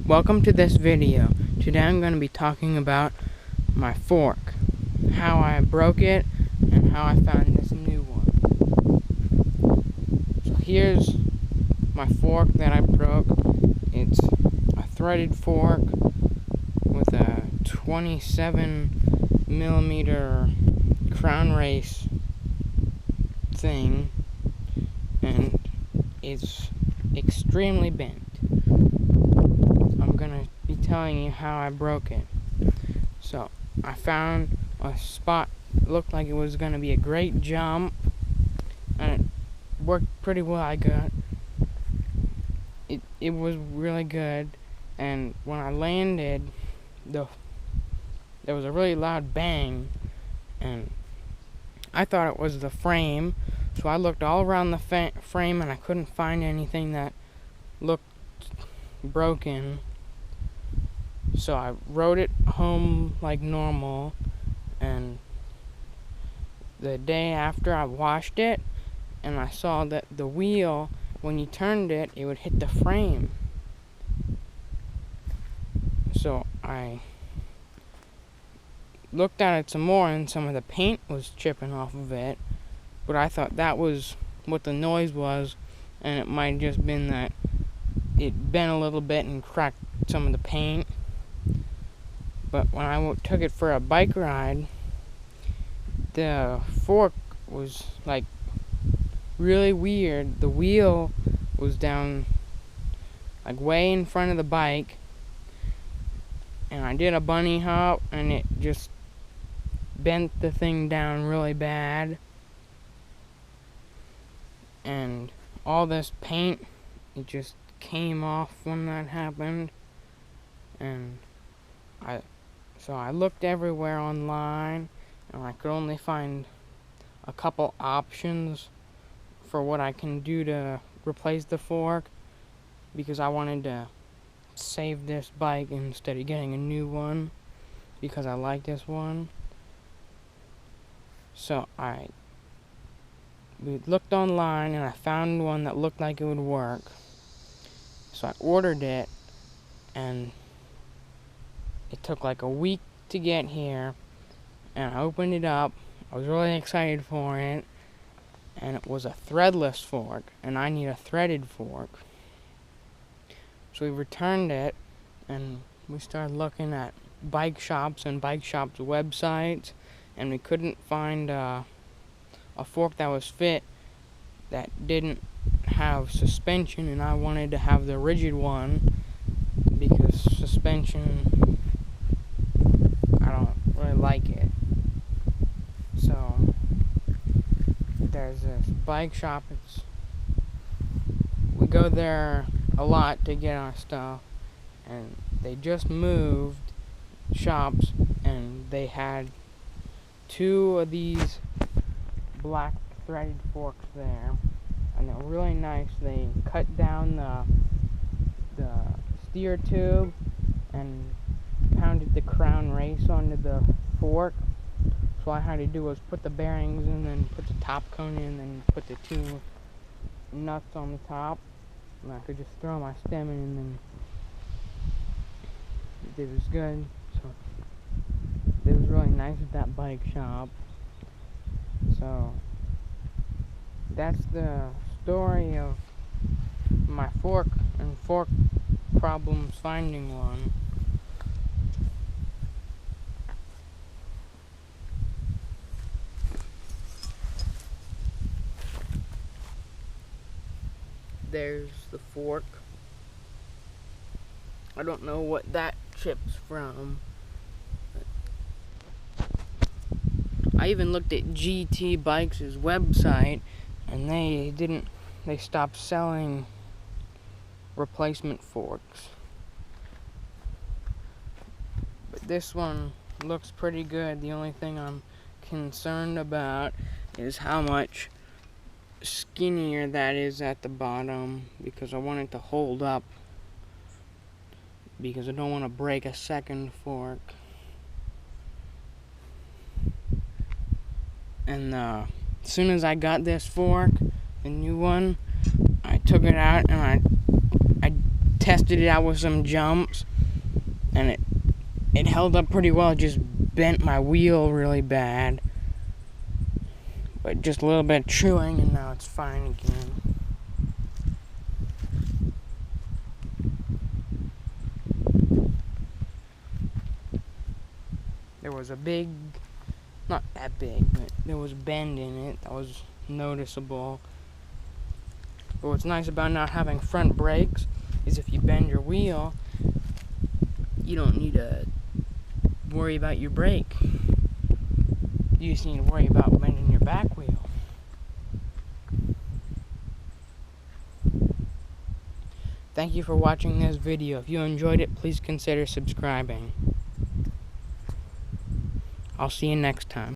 Welcome to this video. Today I'm going to be talking about my fork, how I broke it, and how I found this new one. So here's my fork that I broke. It's a threaded fork with a 27mm crown race thing, and it's extremely bent. I'm gonna be telling you how I broke it. So I found a spot that looked like it was gonna be a great jump, and it worked pretty well. It was really good, and when I landed, there was a really loud bang, and I thought it was the frame. So I looked all around the frame, and I couldn't find anything that looked broken. So I rode it home like normal, and the day after I washed it, and I saw that the wheel, when you turned it, it would hit the frame. So I looked at it some more, and some of the paint was chipping off of it, but I thought that was what the noise was, and it might have just been that it bent a little bit and cracked some of the paint. But when I took it for a bike ride, the fork was like really weird. The wheel was down like way in front of the bike, and I did a bunny hop, and it just bent the thing down really bad. And all this paint, it just came off when that happened. And so I looked everywhere online, and I could only find a couple options for what I can do to replace the fork, because I wanted to save this bike instead of getting a new one, because I like this one. So we looked online, and I found one that looked like it would work. So I ordered it, and it took like a week to get here, and I opened it up. I was really excited for it, and it was a threadless fork, and I need a threaded fork. So we returned it, and we started looking at bike shops and bike shops' websites, and we couldn't find a fork that was fit that didn't have suspension, and I wanted to have the rigid one, because suspension, I don't really like it. So there's this bike shop. We go there a lot to get our stuff, and they just moved shops, and they had two of these black threaded forks there, and they're really nice. They cut down the steer tube and pounded the crown race onto the fork. So all I had to do was put the bearings in, then put the top cone in, then put the two nuts on the top, and I could just throw my stem in, and then it was good. So it was really nice at that bike shop. So that's the story of my fork and fork problems finding one. There's the fork. I don't know what that chip's from. I even looked at GT Bikes' website, and they stopped selling replacement forks. But this one looks pretty good. The only thing I'm concerned about is how much skinnier that is at the bottom, because I want it to hold up, because I don't want to break a second fork. And as soon as I got this fork, the new one, I took it out, and I tested it out with some jumps, and it held up pretty well. It just bent my wheel really bad, but just a little bit of chewing, and now it's fine again. There was a big, not that big, but there was a bend in it that was noticeable. But what's nice about not having front brakes is if you bend your wheel, you don't need to worry about your brake. You just need to worry about bending your back wheel. Thank you for watching this video. If you enjoyed it, please consider subscribing. I'll see you next time.